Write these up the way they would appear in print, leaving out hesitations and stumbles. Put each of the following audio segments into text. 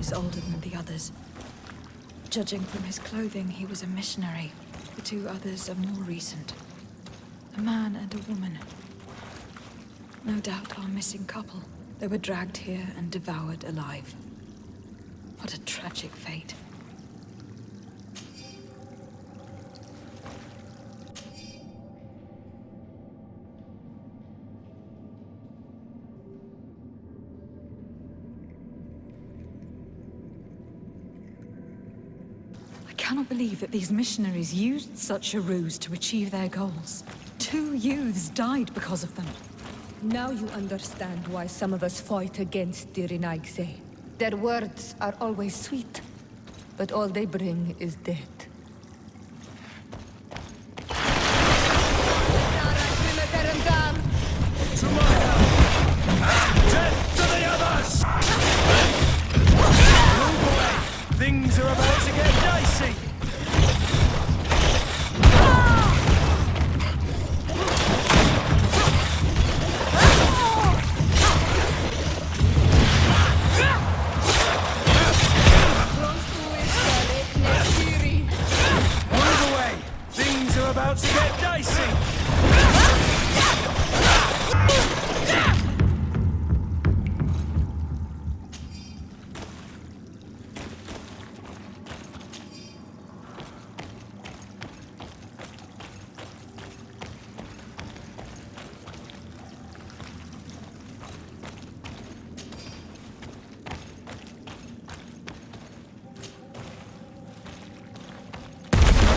was older than the others. Judging from his clothing, he was a missionary. The two others are more recent. A man and a woman. No doubt our missing couple. They were dragged here and devoured alive. What a tragic fate. I cannot believe that these missionaries used such a ruse to achieve their goals. 2 youths died because of them. Now you understand why some of us fight against the Renaigse. Their words are always sweet, but all they bring is death. To my help! And death to the others! Move away! Things are about to get dicey! Move away! Things are about to get dicey!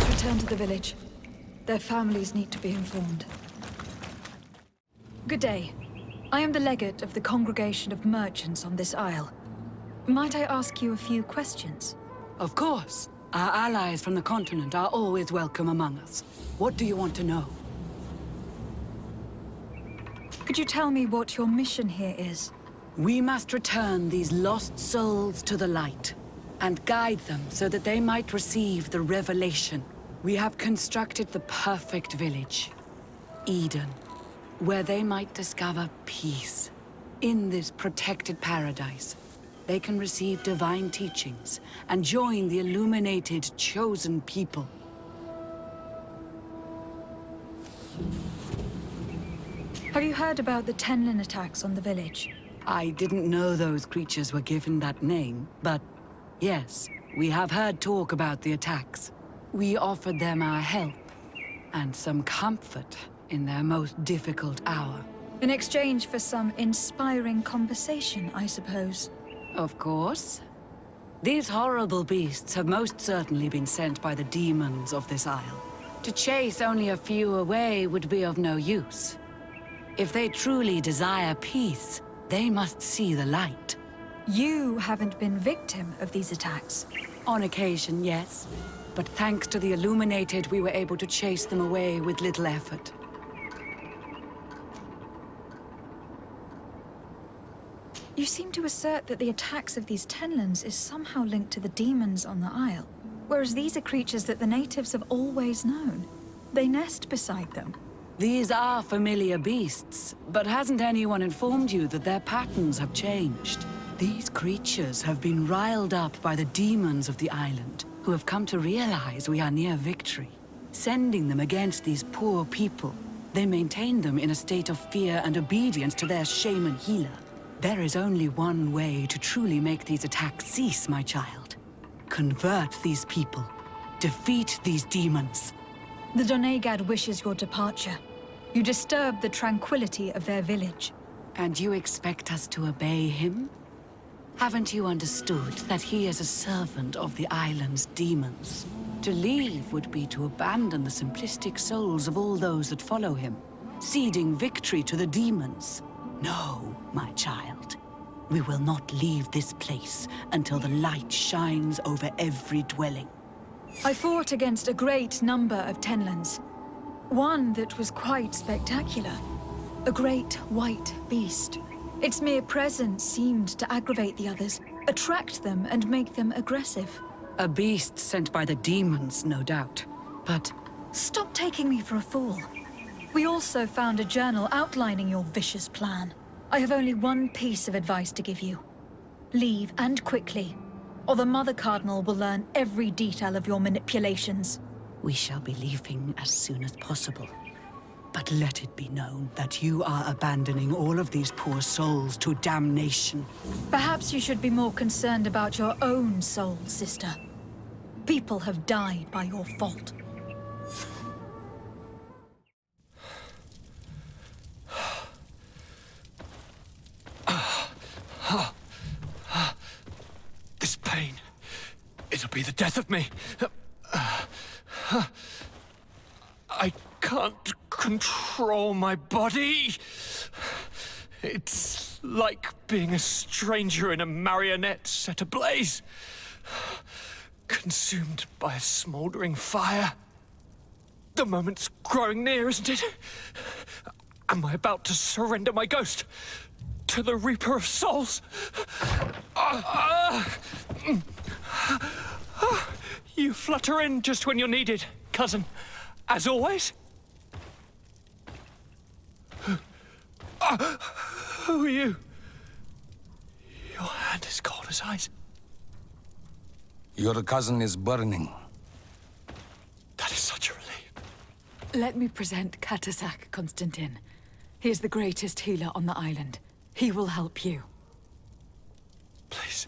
Return to the village. Their families need to be informed. Good day. I am the legate of the congregation of merchants on this isle. Might I ask you a few questions? Of course. Our allies from the continent are always welcome among us. What do you want to know? Could you tell me what your mission here is? We must return these lost souls to the light, and guide them so that they might receive the revelation. We have constructed the perfect village, Eden, where they might discover peace. In this protected paradise, they can receive divine teachings and join the illuminated, chosen people. Have you heard about the Tenlin attacks on the village? I didn't know those creatures were given that name, but yes, we have heard talk about the attacks. We offered them our help and some comfort in their most difficult hour. In exchange for some inspiring conversation, I suppose. Of course. These horrible beasts have most certainly been sent by the demons of this isle. To chase only a few away would be of no use. If they truly desire peace, they must see the light. You haven't been victim of these attacks. On occasion, yes. But thanks to the Illuminated, we were able to chase them away with little effort. You seem to assert that the attacks of these Tenlins is somehow linked to the demons on the Isle, whereas these are creatures that the natives have always known. They nest beside them. These are familiar beasts, but hasn't anyone informed you that their patterns have changed? These creatures have been riled up by the demons of the island, who have come to realize we are near victory. Sending them against these poor people, they maintain them in a state of fear and obedience to their shaman healer. There is only one way to truly make these attacks cease, my child. Convert these people. Defeat these demons. The Donegad wishes your departure. You disturb the tranquility of their village. And you expect us to obey him? Haven't you understood that he is a servant of the island's demons? To leave would be to abandon the simplistic souls of all those that follow him, ceding victory to the demons. No, my child. We will not leave this place until the light shines over every dwelling. I fought against a great number of Tenlins. One that was quite spectacular. A great white beast. Its mere presence seemed to aggravate the others, attract them and make them aggressive. A beast sent by the demons, no doubt. But Stop taking me for a fool. We also found a journal outlining your vicious plan. I have only one piece of advice to give you. Leave, and quickly. or the Mother Cardinal will learn every detail of your manipulations. We shall be leaving as soon as possible. But let it be known that you are abandoning all of these poor souls to damnation. Perhaps you should be more concerned about your own soul, sister. People have died by your fault. This pain, it'll be the death of me. I can't control my body. It's like being a stranger in a marionette set ablaze, consumed by a smouldering fire. The moment's growing near, isn't it? Am I about to surrender my ghost to the Reaper of Souls? You flutter in just when you're needed, cousin. As always. Who are you? Your hand is cold as ice. Your cousin is burning. That is such a relief. Let me present Katasak, Constantin. He is the greatest healer on the island. He will help you. Please,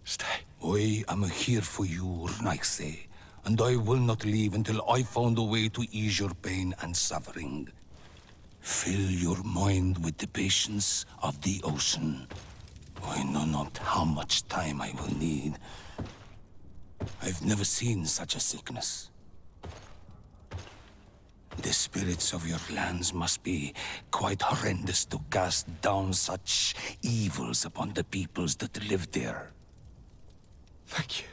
stay. I am here for you, Rnaikse, and I will not leave until I found a way to ease your pain and suffering. Fill your mind with the patience of the ocean. I know not how much time I will need. I've never seen such a sickness. The spirits of your lands must be quite horrendous to cast down such evils upon the peoples that live there. Thank you.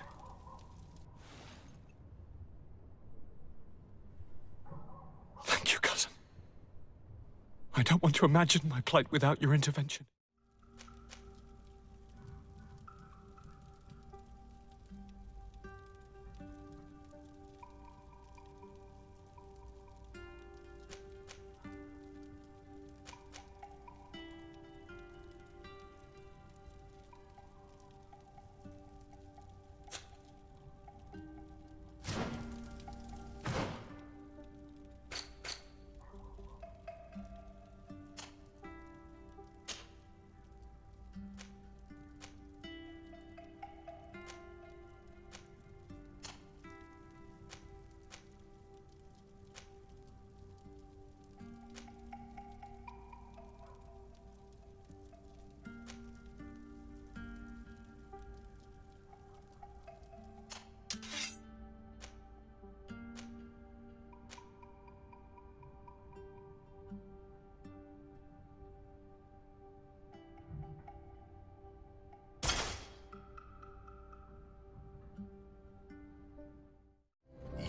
Thank you, cousin. I don't want to imagine my plight without your intervention.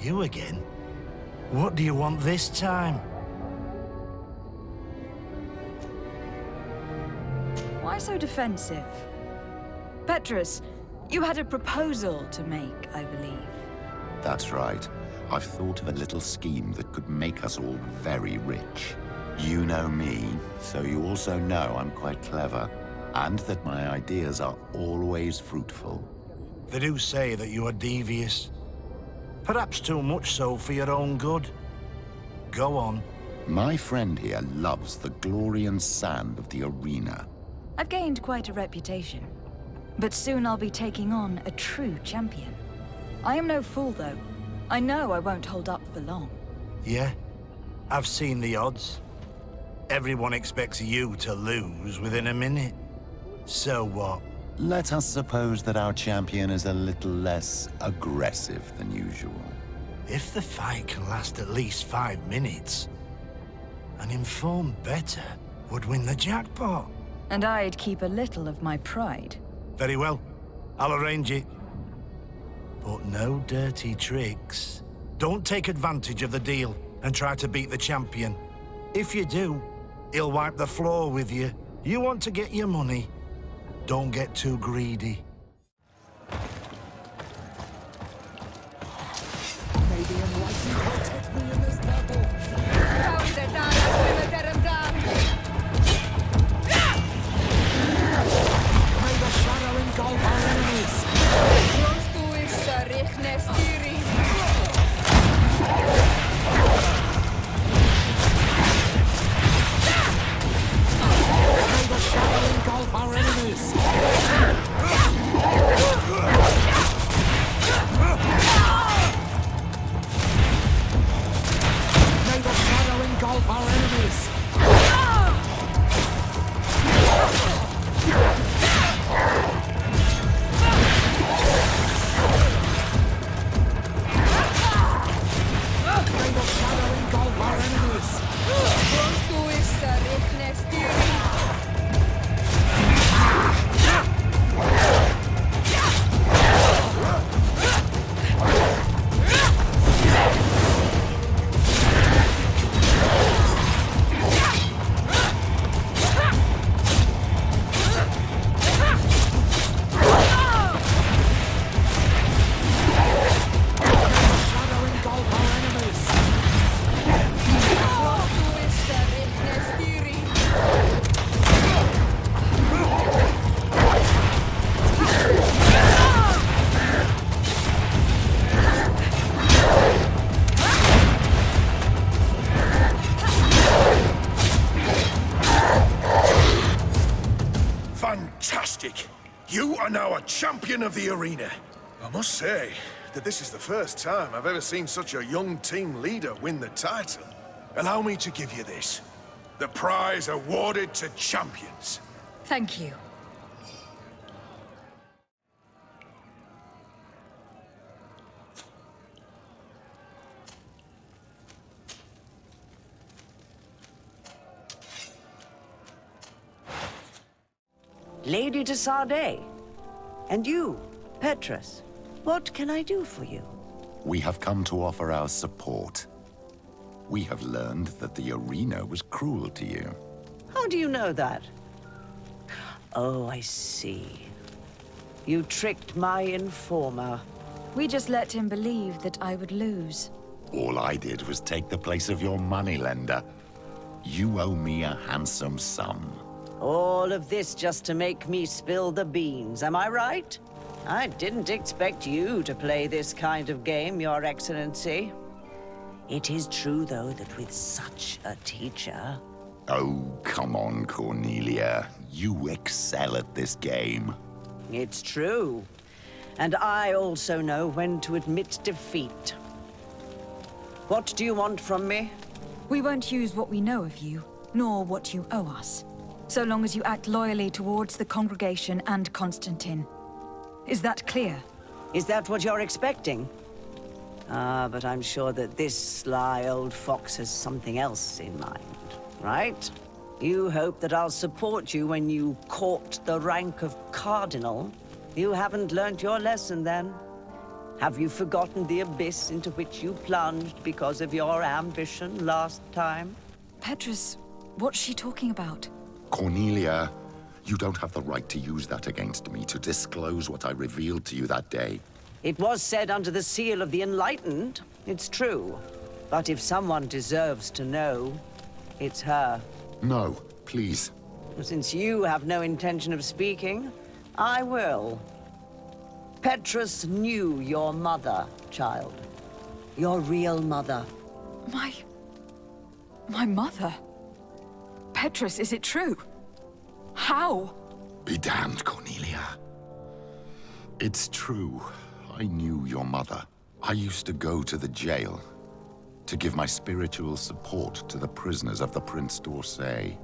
You again? What do you want this time? Why so defensive? Petrus, you had a proposal to make, I believe. That's right. I've thought of a little scheme that could make us all very rich. You know me, so you also know I'm quite clever, and that my ideas are always fruitful. They do say that you are devious. Perhaps too much so for your own good. Go on. My friend here loves the glory and sand of the arena. I've gained quite a reputation. But soon I'll be taking on a true champion. I am no fool, though. I know I won't hold up for long. Yeah? I've seen the odds. Everyone expects you to lose within a minute. So what? Let us suppose that our champion is a little less aggressive than usual. If the fight can last at least 5 minutes, an informed better would win the jackpot. And I'd keep a little of my pride. Very well. I'll arrange it. But no dirty tricks. Don't take advantage of the deal and try to beat the champion. If you do, he'll wipe the floor with you. You want to get your money. Don't get too greedy. Maybe enlightenment will take me in this battle. May the shadow engulf our enemies! champion of the arena. I must say that this is the first time I've ever seen such a young team leader win the title. Allow me to give you this. The prize awarded to champions. Thank you. Lady de Sardet. And you, Petrus. What can I do for you? We have come to offer our support. We have learned that the arena was cruel to you. How do you know that? Oh, I see. You tricked my informer. We just let him believe that I would lose. All I did was take the place of your moneylender. You owe me a handsome sum. All of this just to make me spill the beans, am I right? I didn't expect you to play this kind of game, Your Excellency. It is true, though, that with such a teacher... Oh, come on, Cornelia. You excel at this game. It's true. And I also know when to admit defeat. What do you want from me? We won't use what we know of you, nor what you owe us, so long as you act loyally towards the congregation and Constantine. Is that clear? Is that what you're expecting? But I'm sure that this sly old fox has something else in mind, right? You hope that I'll support you when you court the rank of cardinal. You haven't learnt your lesson, then. Have you forgotten the abyss into which you plunged because of your ambition last time? Petrus, what's she talking about? Cornelia, you don't have the right to use that against me, to disclose what I revealed to you that day. It was said under the seal of the Enlightened. It's true. But if someone deserves to know, it's her. No, please. Since you have no intention of speaking, I will. Petrus knew your mother, child. Your real mother. My mother? Petrus, is it true? How? Be damned, Cornelia. It's true. I knew your mother. I used to go to the jail to give my spiritual support to the prisoners of the Prince d'Orsay.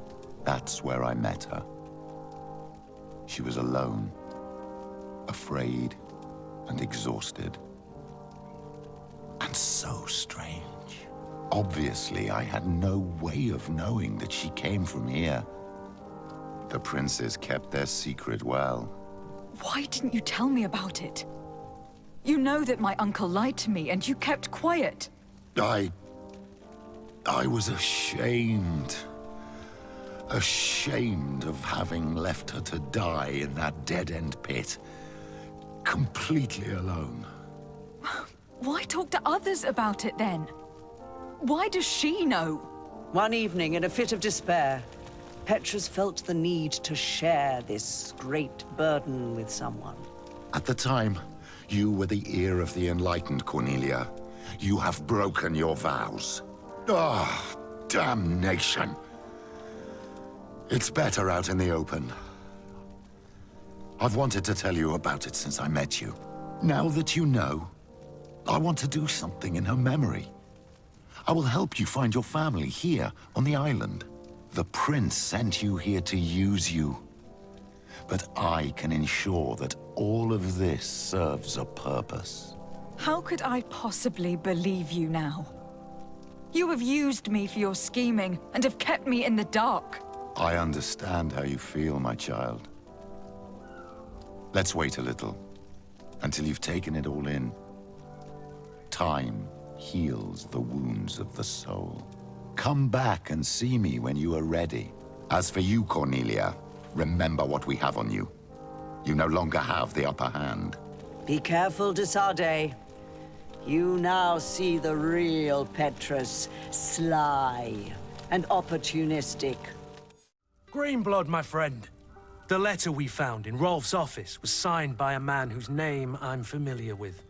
That's where I met her. She was alone, afraid, and exhausted. And so strange. Obviously, I had no way of knowing that she came from here. The princes kept their secret well. Why didn't you tell me about it? You know that my uncle lied to me, and you kept quiet. I was ashamed. Ashamed of having left her to die in that dead-end pit. Completely alone. Why talk to others about it, then? Why does she know? One evening, in a fit of despair, Petrus felt the need to share this great burden with someone. At the time, you were the ear of the enlightened, Cornelia. You have broken your vows. Ah, damnation. It's better out in the open. I've wanted to tell you about it since I met you. Now that you know, I want to do something in her memory. I will help you find your family here on the island. The prince sent you here to use you. But I can ensure that all of this serves a purpose. How could I possibly believe you now? You have used me for your scheming and have kept me in the dark. I understand how you feel, my child. Let's wait a little, until you've taken it all in. Time heals the wounds of the soul. Come back and see me when you are ready. As for you, Cornelia, remember what we have on you. You no longer have the upper hand. Be careful, de Sardet. You now see the real Petrus, sly and opportunistic. Greenblood, my friend. The letter we found in Rolf's office was signed by a man whose name I'm familiar with.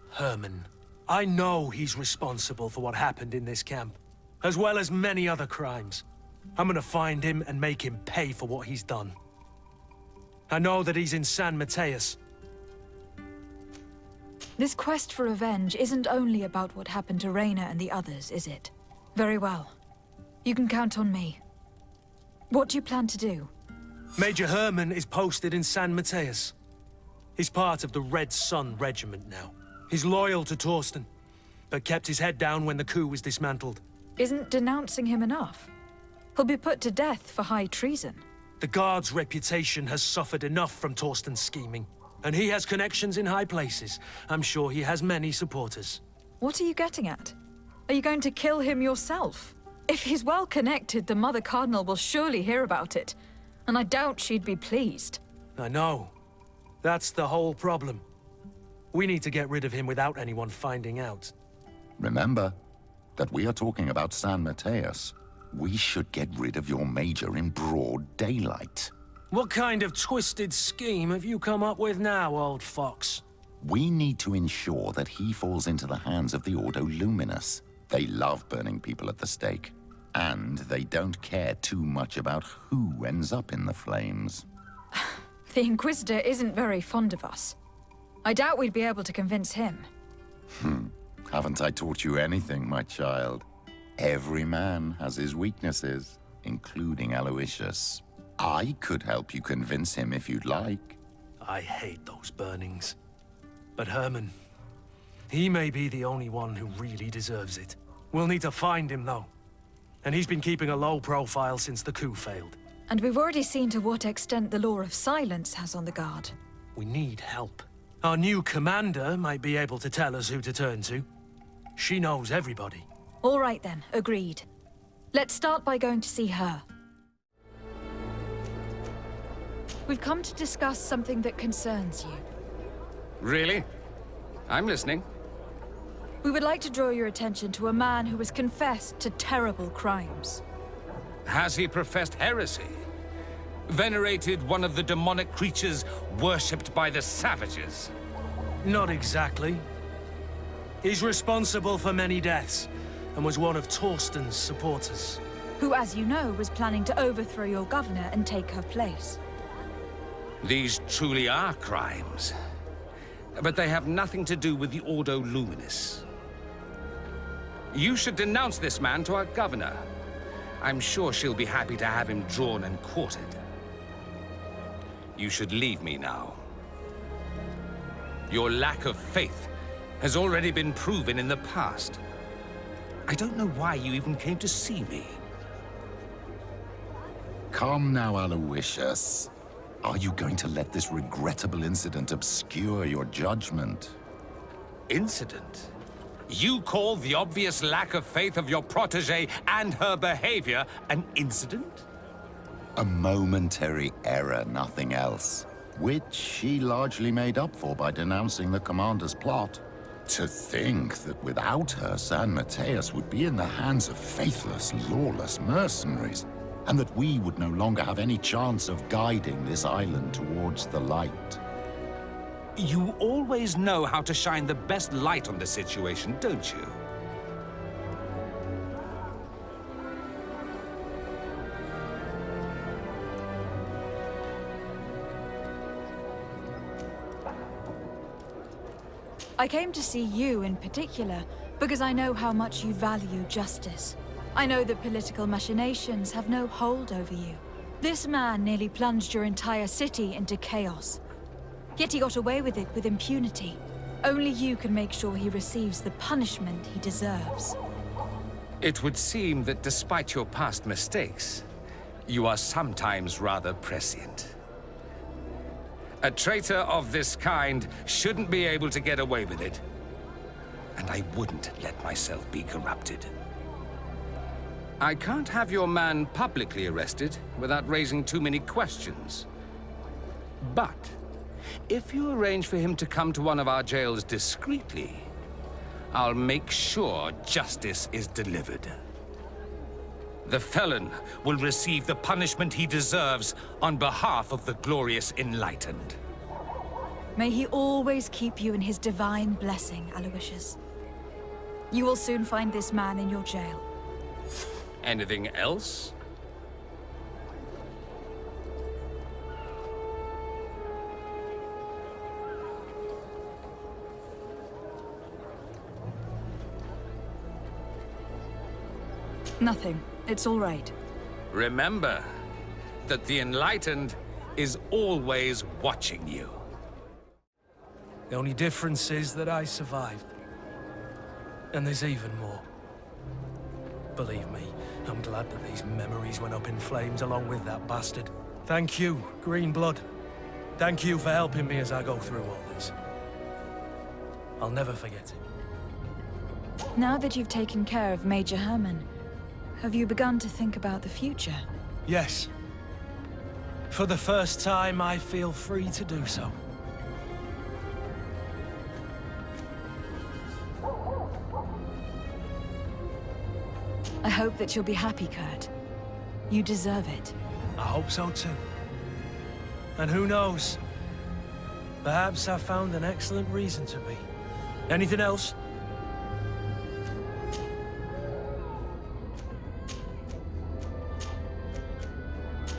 Herman. I know he's responsible for what happened in this camp, as well as many other crimes. I'm gonna find him and make him pay for what he's done. I know that he's in San Mateus, This quest for revenge isn't only about what happened to Rayna and the others, is it? Very well. You can count on me. What do you plan to do? Major Herman is posted in San Mateus. He's part of the Red Sun Regiment now. He's loyal to Torsten, but kept his head down when the coup was dismantled. Isn't denouncing him enough? He'll be put to death for high treason. The Guard's reputation has suffered enough from Torsten's scheming, and he has connections in high places. I'm sure he has many supporters. What are you getting at? Are you going to kill him yourself? If he's well connected, the Mother Cardinal will surely hear about it, and I doubt she'd be pleased. I know. That's the whole problem. We need to get rid of him without anyone finding out. Remember that we are talking about San Mateus. We should get rid of your major in broad daylight. What kind of twisted scheme have you come up with now, old fox? We need to ensure that he falls into the hands of the Ordo Luminous. They love burning people at the stake, and they don't care too much about who ends up in the flames. The Inquisitor isn't very fond of us. I doubt we'd be able to convince him. Haven't I taught you anything, my child? Every man has his weaknesses, including Aloysius. I could help you convince him if you'd like. I hate those burnings. But Herman, he may be the only one who really deserves it. We'll need to find him, though. And he's been keeping a low profile since the coup failed. And we've already seen to what extent the Law of Silence has on the Guard. We need help. Our new commander might be able to tell us who to turn to. She knows everybody. All right then, agreed. Let's start by going to see her. We've come to discuss something that concerns you. Really? I'm listening. We would like to draw your attention to a man who has confessed to terrible crimes. Has he professed heresy? Venerated one of the demonic creatures worshipped by the savages? Not exactly. He's responsible for many deaths, and was one of Torsten's supporters. Who, as you know, was planning to overthrow your governor and take her place. These truly are crimes. But they have nothing to do with the Ordo Luminous. You should denounce this man to our governor. I'm sure she'll be happy to have him drawn and quartered. You should leave me now. Your lack of faith has already been proven in the past. I don't know why you even came to see me. Come now, Aloysius. Are you going to let this regrettable incident obscure your judgment? Incident? You call the obvious lack of faith of your protege and her behavior an incident? A momentary error, nothing else. Which she largely made up for by denouncing the commander's plot. To think that without her, San Mateus would be in the hands of faithless, lawless mercenaries, and that we would no longer have any chance of guiding this island towards the light. You always know how to shine the best light on the situation, don't you? I came to see you in particular because I know how much you value justice. I know that political machinations have no hold over you. This man nearly plunged your entire city into chaos. Yet he got away with it with impunity. Only you can make sure he receives the punishment he deserves. It would seem that despite your past mistakes, you are sometimes rather prescient. A traitor of this kind shouldn't be able to get away with it. And I wouldn't let myself be corrupted. I can't have your man publicly arrested without raising too many questions. But if you arrange for him to come to one of our jails discreetly, I'll make sure justice is delivered. The felon will receive the punishment he deserves on behalf of the glorious Enlightened. May he always keep you in his divine blessing, Aloysius. You will soon find this man in your jail. Anything else? Nothing. It's all right. Remember that the Enlightened is always watching you. The only difference is that I survived. And there's even more. Believe me, I'm glad that these memories went up in flames along with that bastard. Thank you, Green Blood. Thank you for helping me as I go through all this. I'll never forget it. Now that you've taken care of Major Herman, have you begun to think about the future? Yes. For the first time, I feel free to do so. I hope that you'll be happy, Kurt. You deserve it. I hope so too. And who knows? Perhaps I found an excellent reason to be. Anything else?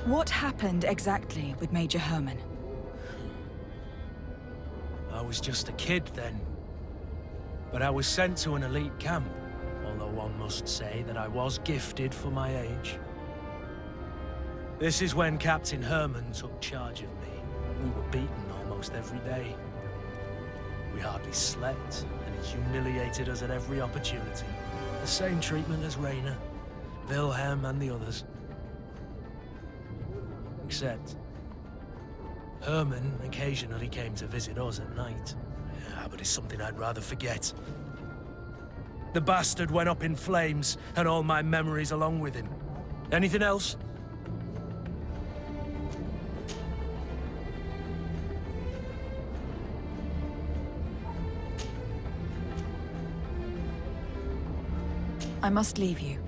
What happened exactly with Major Herman? I was just a kid then. But I was sent to an elite camp, although one must say that I was gifted for my age. This is when Captain Herman took charge of me. We were beaten almost every day. We hardly slept, and he humiliated us at every opportunity. The same treatment as Rainer, Wilhelm, and the others. Except, Herman occasionally came to visit us at night. Yeah, but it's something I'd rather forget. The bastard went up in flames, and all my memories along with him. Anything else? I must leave you.